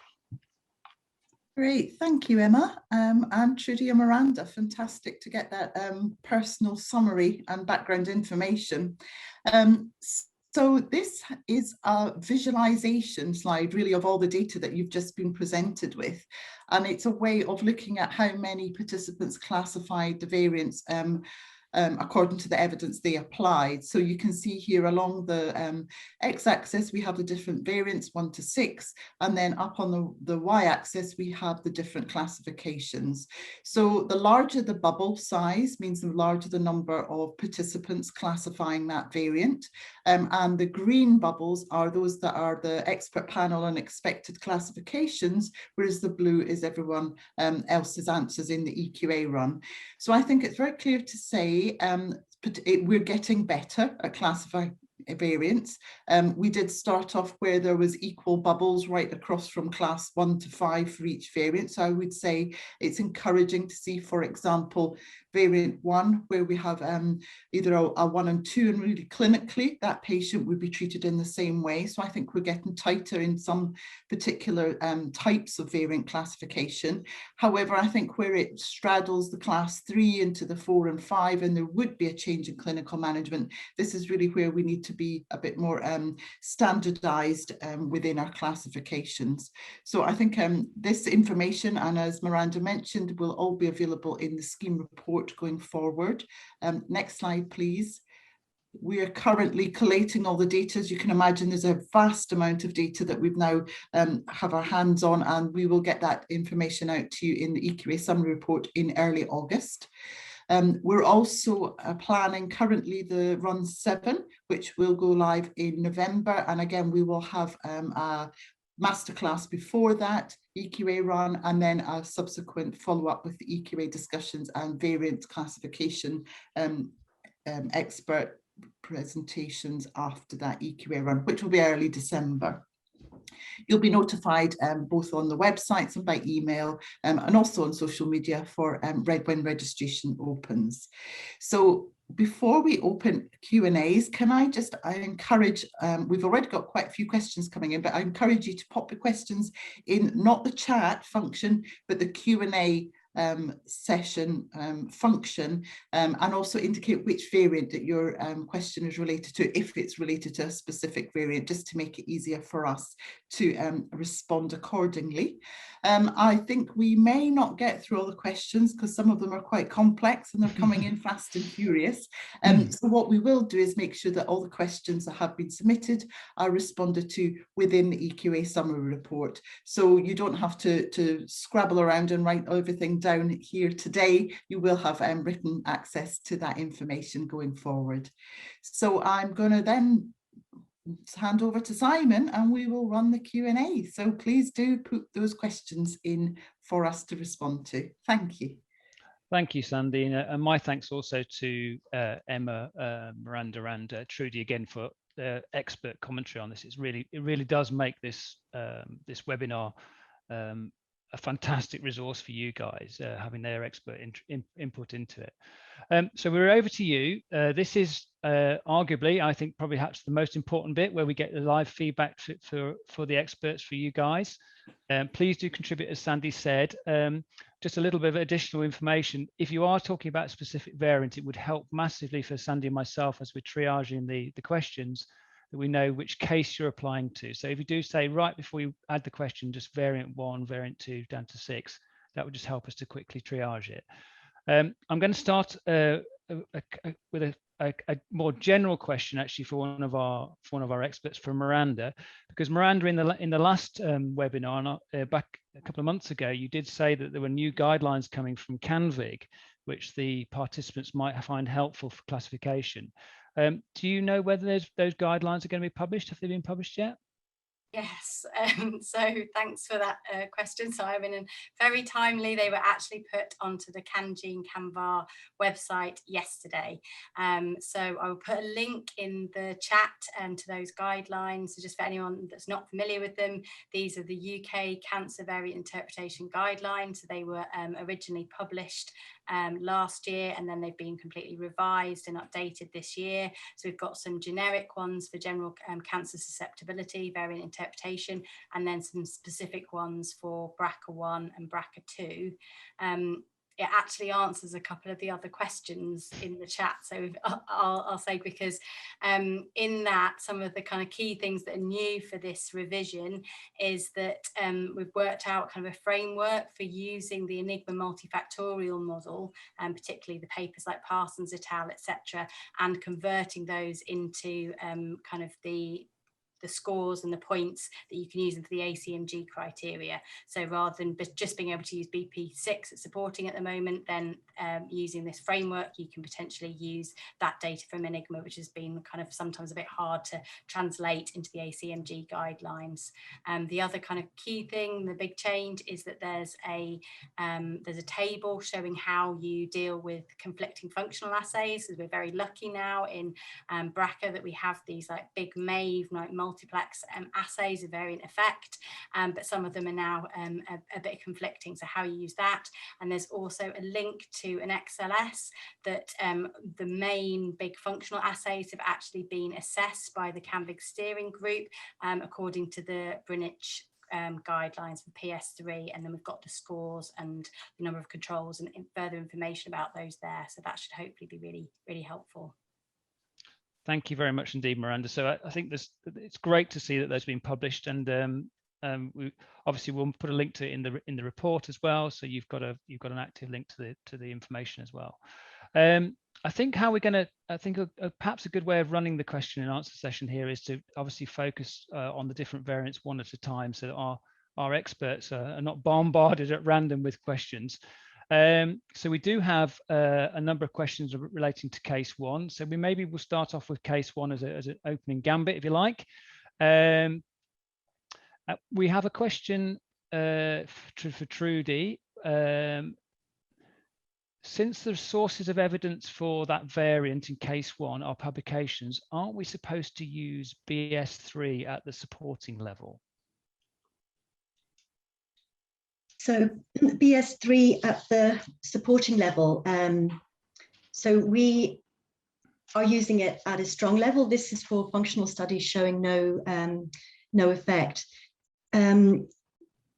Great, thank you, Emma. And Trudy and Miranda, fantastic to get that personal summary and background information. So this is a visualization slide really of all the data that you've just been presented with. And it's a way of looking at how many participants classified the variants according to the evidence they applied. So you can see here along the x-axis, we have the different variants 1 to 6, and then up on the y-axis, we have the different classifications. So the larger the bubble size means the larger the number of participants classifying that variant. And the green bubbles are those that are the expert panel and expected classifications, whereas the blue is everyone else's answers in the EQA run. So I think it's very clear to say we're getting better at classifying variants. We did start off where there was equal bubbles right across from class 1 to 5 for each variant. So I would say it's encouraging to see, for example, variant 1, where we have either a 1 and 2, and really clinically that patient would be treated in the same way. So I think we're getting tighter in some particular types of variant classification. However, I think where it straddles the class 3 into the 4 and 5, and there would be a change in clinical management, this is really where we need to be a bit more standardized within our classifications. So I think this information, and as Miranda mentioned, will all be available in the scheme report going forward. Next slide, please. We are currently collating all the data. As you can imagine, there's a vast amount of data that we've now have our hands on, and we will get that information out to you in the EQA summary report in early August. We're also planning currently the Run 7, which will go live in November. And again, we will have a masterclass before that, EQA Run, and then a subsequent follow-up with the EQA discussions and variant classification expert presentations after that EQA Run, which will be early December. You'll be notified both on the websites and by email, and also on social media for when registration opens. So before we open Q&As, can I encourage, we've already got quite a few questions coming in, but I encourage you to pop the questions in, not the chat function, but the Q&A session function, and also indicate which variant that your question is related to, if it's related to a specific variant, just to make it easier for us to respond accordingly. I think we may not get through all the questions because some of them are quite complex and they're coming in fast and furious. So what we will do is make sure that all the questions that have been submitted are responded to within the EQA summary report. So you don't have to scrabble around and write everything down here today. You will have written access to that information going forward. So I'm going to then hand over to Simon and we will run the Q&A. So please do put those questions in for us to respond to. Thank you. Thank you, Sandy, and my thanks also to Emma, Miranda, and Trudy again for expert commentary on this. It really does make this this webinar a fantastic resource for you guys, having their expert input into it. So we're over to you. This is arguably, I think, probably perhaps the most important bit where we get the live feedback for the experts, for you guys. Please do contribute, as Sandy said. Just a little bit of additional information. If you are talking about a specific variant, it would help massively for Sandy and myself as we're triaging the questions, that we know which case you're applying to. So if you do say right before you add the question, just variant 1, variant 2 down to 6, that would just help us to quickly triage it. I'm going to start with a more general question, actually, for one of our experts, for Miranda, because Miranda, in the last webinar back a couple of months ago, you did say that there were new guidelines coming from CANVIG, which the participants might find helpful for classification. Do you know whether those guidelines are going to be published? Have they been published yet? Yes, so thanks for that question, Simon, and very timely. They were actually put onto the CanGene CanVar website yesterday. So I will put a link in the chat to those guidelines. So just for anyone that's not familiar with them, these are the UK Cancer Variant Interpretation Guidelines. So they were originally published last year, and then they've been completely revised and updated this year. So we've got some generic ones for general cancer susceptibility, variant interpretation, and then some specific ones for BRCA1 and BRCA2. It actually answers a couple of the other questions in the chat. So I'll say, because in that, some of the kind of key things that are new for this revision is that we've worked out kind of a framework for using the Enigma multifactorial model, and particularly the papers like Parsons et al., etc., and converting those into kind of the scores and the points that you can use into the ACMG criteria. So rather than just being able to use BP6 it's supporting at the moment, then using this framework, you can potentially use that data from Enigma, which has been kind of sometimes a bit hard to translate into the ACMG guidelines. The other kind of key thing, the big change, is that there's a table showing how you deal with conflicting functional assays. So we're very lucky now in BRCA that we have these like big MAVE, like multi multiplex assays of variant effect, but some of them are now a bit conflicting, so how you use that. And there's also a link to an XLS that the main big functional assays have actually been assessed by the CAMVIG steering group according to the Greenwich guidelines for PS3, and then we've got the scores and the number of controls and further information about those there. So that should hopefully be really, really helpful. Thank you very much indeed, Miranda. So I think it's great to see that those been published, and we obviously will put a link to it in the report as well. So you've got an active link to the information as well. I think perhaps a good way of running the question and answer session here is to obviously focus on the different variants one at a time, so that our experts are not bombarded at random with questions. So we do have a number of questions relating to case one. So we'll start off with case one as an opening gambit, if you like. We have a question for Trudy. Since the sources of evidence for that variant in case one are publications, aren't we supposed to use BS3 at the supporting level? So BS3 at the supporting level. So we are using it at a strong level. This is for functional studies showing no effect.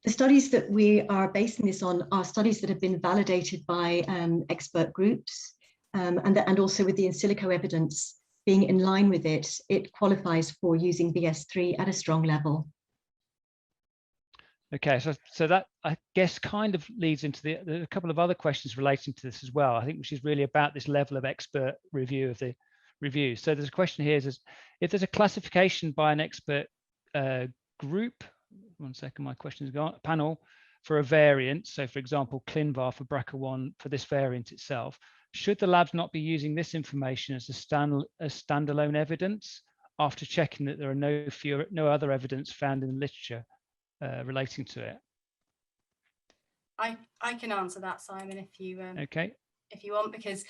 The studies that we are basing this on are studies that have been validated by expert groups, and also with the in silico evidence being in line with it, it qualifies for using BS3 at a strong level. Okay, so that I guess kind of leads into a couple of other questions relating to this as well, I think, which is really about this level of expert review of the review. So there's a question here, is if there's a classification by an expert group, one second, my question is gone, panel, for a variant, so for example, ClinVar for BRCA1 for this variant itself, should the labs not be using this information as standalone evidence after checking that there are no other evidence found in the literature relating to it? I can answer that, Simon, if you okay, if you want, because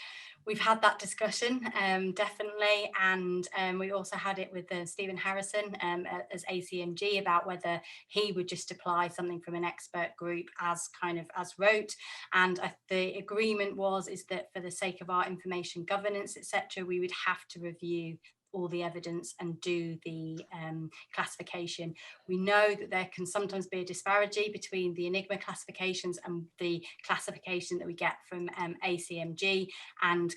we've had that discussion definitely, and we also had it with Stephen Harrison as ACMG about whether he would just apply something from an expert group as wrote, and the agreement is that for the sake of our information governance, etc., we would have to review all the evidence and do the classification. We know that there can sometimes be a disparity between the Enigma classifications and the classification that we get from ACMG, and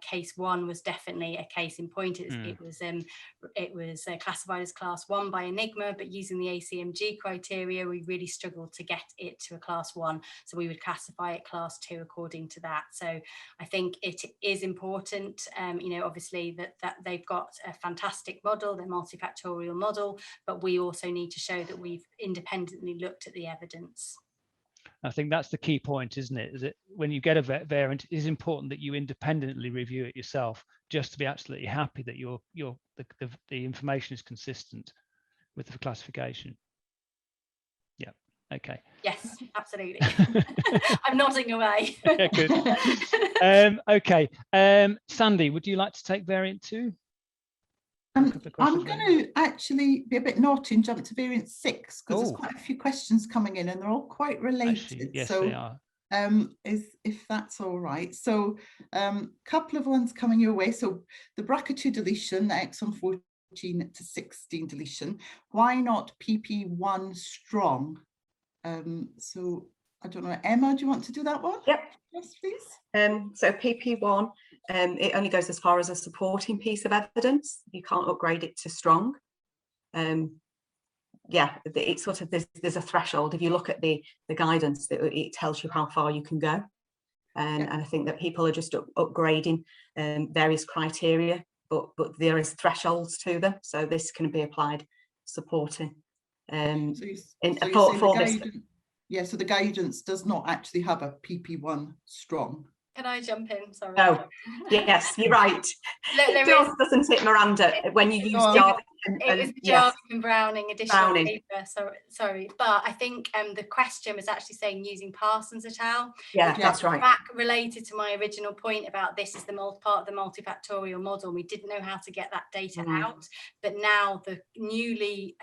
case one was definitely a case in point. It was classified as class 1 by Enigma, but using the ACMG criteria, we really struggled to get it to a class 1, so we would classify it class 2 according to that. So I think it is important, obviously that they've got a fantastic model, their multifactorial model, but we also need to show that we've independently looked at the evidence. I think that's the key point, isn't it? Is it when you get a variant, it is important that you independently review it yourself, just to be absolutely happy that the information is consistent with the classification. Yeah. Okay. Yes, absolutely. I'm nodding away. Yeah, good. Okay. Sandy, would you like to take variant 2? I'm going to actually be a bit naughty and jump to variant 6, because there's quite a few questions coming in and they're all quite related. Actually, yes, so they are. If that's all right. So couple of ones coming your way. So the BRCA2 deletion, the exon 14 to 16 deletion, why not PP1 strong? So I don't know, Emma, do you want to do that one? Yep. Yes, please. So PP1, it only goes as far as a supporting piece of evidence. You can't upgrade it to strong. Yeah, it's sort of, there's a threshold. If you look at the guidance, it tells you how far you can go. And I think that people are just upgrading various criteria, but there is thresholds to them. So this can be applied supporting. Yeah, so the guidance does not actually have a PP1 strong. Can I jump in? Sorry. Oh, yes, you're right. It doesn't it, Miranda? When you use Java It was the yes. Jarvik and Browning additional Browning. paper. Sorry, but I think the question was actually saying using Parsons et al. Yeah, that's right. Back related to my original point about this is the part of the multifactorial model. We didn't know how to get that data out, but now the newly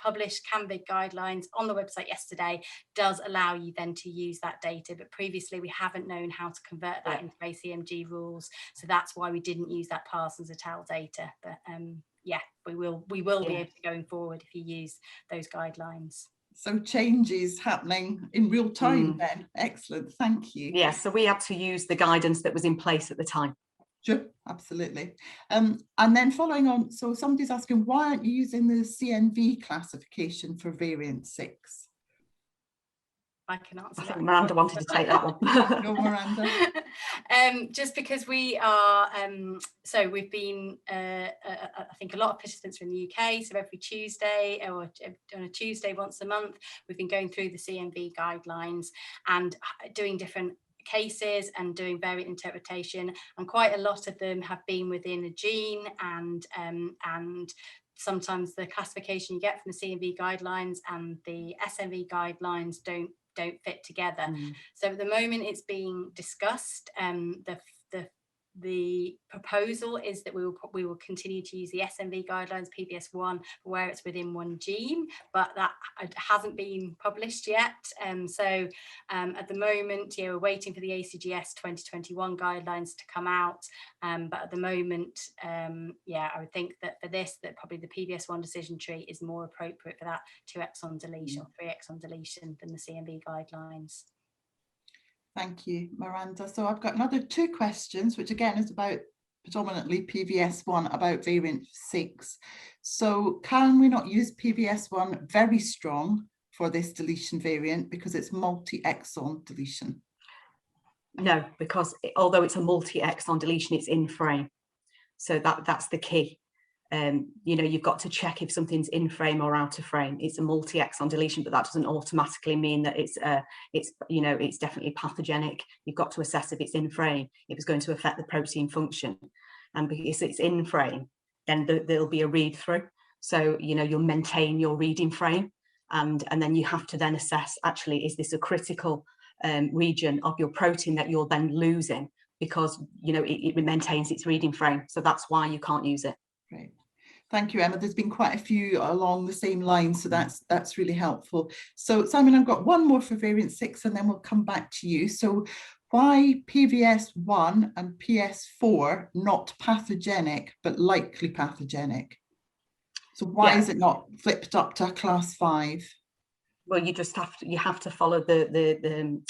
published CAMVIG guidelines on the website yesterday does allow you then to use that data. But previously we haven't known how to convert that into ACMG rules, so that's why we didn't use that Parsons et al. Data. But yeah, we will be able to going forward if you use those guidelines. So changes happening in real time then. Excellent, thank you. Yeah, so we had to use the guidance that was in place at the time. Sure, absolutely. And then following on, so somebody's asking, why aren't you using the CNV classification for variant 6? I can answer that. Miranda wanted to take that one. No, Miranda. Just because we are, so we've been, I think a lot of participants are in the UK, so every Tuesday or on a Tuesday once a month, we've been going through the CNV guidelines and doing different cases and doing variant interpretation, and quite a lot of them have been within a gene, and sometimes the classification you get from the CNV guidelines and the SNV guidelines don't fit together. So at the moment it's being discussed. The proposal is that we will continue to use the SNV guidelines PBS1 where it's within one gene, but that hasn't been published yet. So at the moment, we're waiting for the ACGS 2021 guidelines to come out. But at the moment, I would think that for this, that probably the PBS1 decision tree is more appropriate for that 2 exon deletion or 3 exon deletion than the CNV guidelines. Thank you, Miranda. So I've got another 2 questions, which again is about predominantly PBS1 about variant 6. So can we not use PBS1 very strong for this deletion variant because it's multi-exon deletion? No, because although it's a multi-exon deletion, it's in frame. So that's the key. You've got to check if something's in frame or out of frame. It's a multi-exon deletion, but that doesn't automatically mean that it's definitely pathogenic. You've got to assess if it's in frame, if it's going to affect the protein function. And because it's in frame, then there'll be a read through. So, you'll maintain your reading frame, and then you have to then assess, actually, is this a critical region of your protein that you're then losing because, it maintains its reading frame. So that's why you can't use it. Great. Thank you, Emma. There's been quite a few along the same line, so that's really helpful. So Simon, I've got one more for variant 6 and then we'll come back to you. So why PVS1 and PS4 not pathogenic but likely pathogenic? So why is it not flipped up to a class 5? Well, you just have to follow the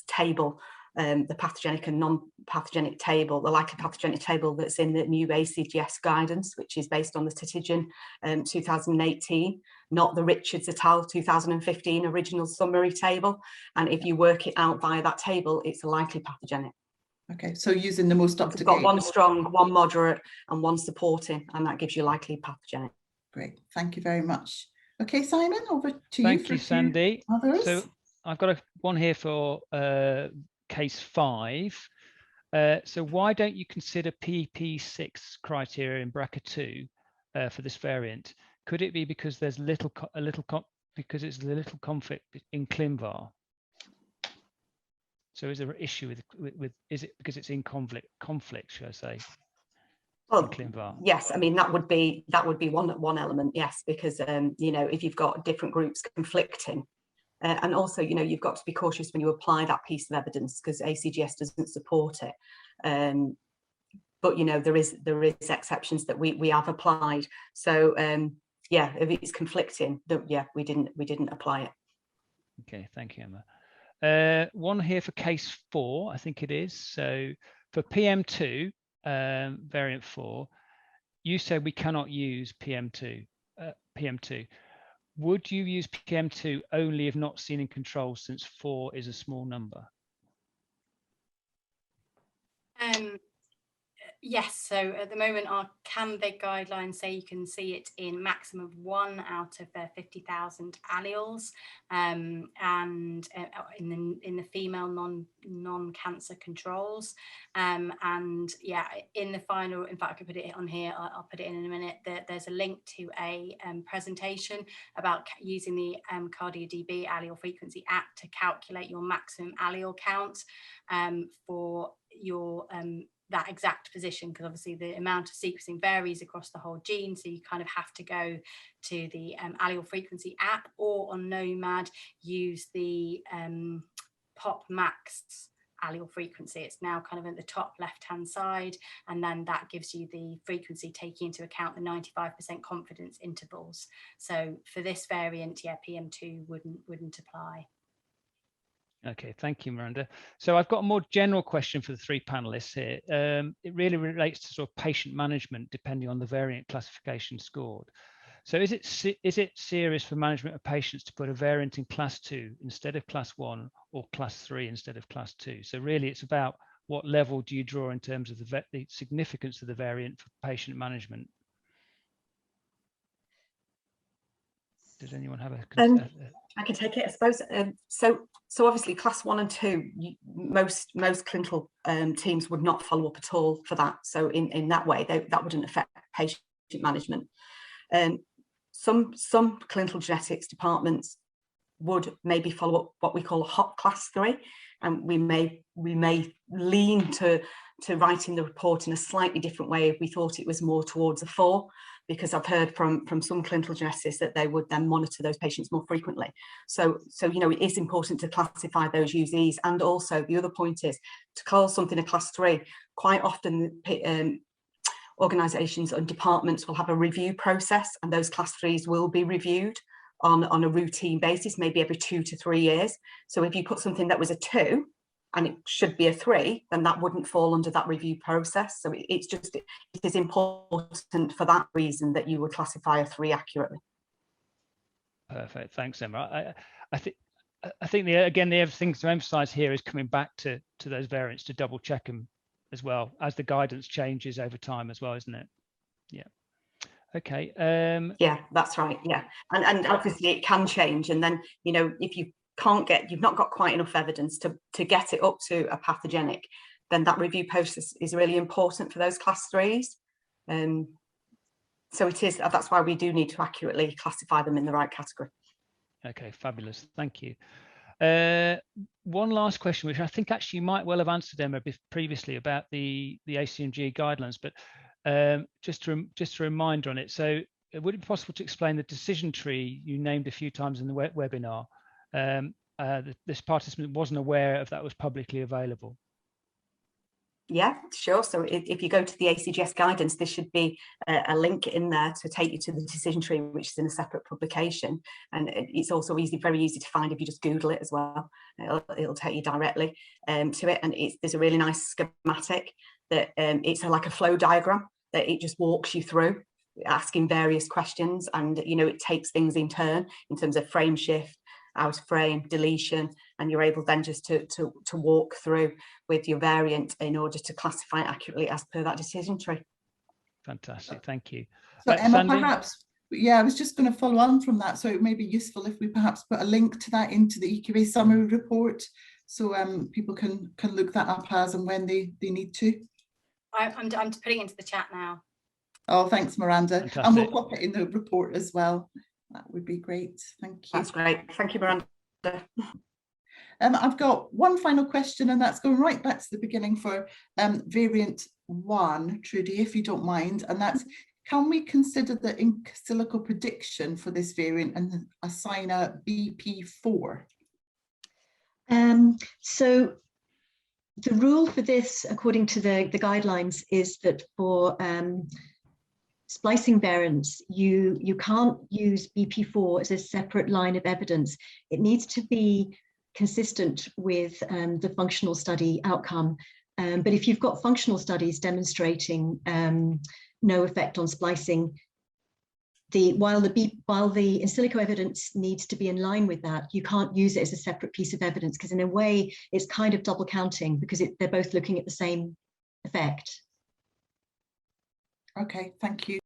table, the pathogenic and non-pathogenic table, the likely pathogenic table that's in the new ACGS guidance, which is based on the Titigen 2018, not the Richards et al. 2015 original summary table. And if you work it out via that table, it's a likely pathogenic. Okay, so using the most up-to-date. You've got one strong, one moderate, and one supporting, and that gives you likely pathogenic. Great, thank you very much. Okay, Simon, over to you. Thank you, Sandy. Others. So I've got one here for case 5. So why don't you consider PP6 criteria in BRCA2 for this variant? Could it be because there's because it's a little conflict in ClinVar? So is there an issue with is it because it's in conflict, should I say? Well, yes, I mean that would be one element, yes, because if you've got different groups conflicting, and also you've got to be cautious when you apply that piece of evidence because ACGS doesn't support it. But there is exceptions that we have applied. So if it's conflicting, we didn't apply it. Okay, thank you, Emma. One here for case 4, I think it is. So for PM2. Variant 4, you said we cannot use PM2. Would you use PM2 only if not seen in control, since 4 is a small number? Yes, so at the moment our CANVIG guidelines say you can see it in maximum of 1 out of 50,000 alleles, and in the female non-cancer controls, and yeah, in the final, in fact I could put it on here, I'll put it in a minute, there's a link to a presentation about using the CardioDB allele frequency app to calculate your maximum allele count for your that exact position, because obviously the amount of sequencing varies across the whole gene, so you kind of have to go to the allele frequency app, or on Nomad use the PopMax allele frequency. It's now kind of at the top left hand side, and then that gives you the frequency taking into account the 95% confidence intervals. So for this variant, yeah, PM2 wouldn't apply. Okay, thank you, Miranda. So I've got a more general question for the three panelists here. It really relates to sort of patient management depending on the variant classification scored. So is it serious for management of patients to put a variant in class 2 instead of class 1, or class 3 instead of class 2? So really it's about what level do you draw in terms of the significance of the variant for patient management? Does anyone have a... I can take it, I suppose. So obviously class 1 and 2, most clinical teams would not follow up at all for that. So in that way, that wouldn't affect patient management. Some clinical genetics departments would maybe follow up what we call a hot class 3, and we may lean to writing the report in a slightly different way if we thought it was more towards a 4, because I've heard from some clinical geneticists that they would then monitor those patients more frequently. So you know, it is important to classify those UZs. And also the other point is to call something a class 3. Quite often organisations and departments will have a review process, and those class 3s will be reviewed on a routine basis, maybe every 2 to 3 years. So if you put something that was a 2 and it should be a 3, then that wouldn't fall under that review process. So it is important for that reason that you would classify a 3 accurately. Perfect, thanks, Emma. I think the other thing to emphasise here is coming back to those variants to double check them as well, as the guidance changes over time as well, isn't it? Yeah. Okay. Yeah, that's right. Yeah, and obviously it can change, and then you know, if you've not got quite enough evidence to get it up to a pathogenic, then that review process is really important for those class 3s. So it is, that's why we do need to accurately classify them in the right category. Okay, fabulous, thank you. One last question, which I think actually you might well have answered, Emma, previously about the ACMG guidelines, but just a reminder on it. So would it be possible to explain the decision tree you named a few times in the webinar? This participant wasn't aware of that was publicly available. Yeah, sure. So if you go to the ACGS guidance, there should be a link in there to take you to the decision tree, which is in a separate publication. And it's also very easy to find if you just Google it as well. It'll take you directly to it. And there's a really nice schematic that it's like a flow diagram that it just walks you through, asking various questions. And, you know, it takes things in turn in terms of frame shift, out of frame, deletion, and you're able then just to walk through with your variant in order to classify it accurately as per that decision tree. Fantastic, thank you. So Emma, Sandy? perhaps, yeah, I was just going to follow on from that. So it may be useful if we perhaps put a link to that into the EQA summary report, so people can look that up as and when they need to. I'm putting it into the chat now. Oh, thanks, Miranda. Fantastic. And we'll pop it in the report as well. That would be great. Thank you. That's great. Thank you, Miranda. I've got one final question, and that's going right back to the beginning for variant 1, Trudy, if you don't mind, and that's, can we consider the in silico prediction for this variant and assign a BP4? So the rule for this, according to the guidelines, is that for splicing variants, you can't use BP4 as a separate line of evidence. It needs to be consistent with the functional study outcome. But if you've got functional studies demonstrating no effect on splicing, while the in silico evidence needs to be in line with that, you can't use it as a separate piece of evidence, because in a way it's kind of double counting, because they're both looking at the same effect. Okay, thank you.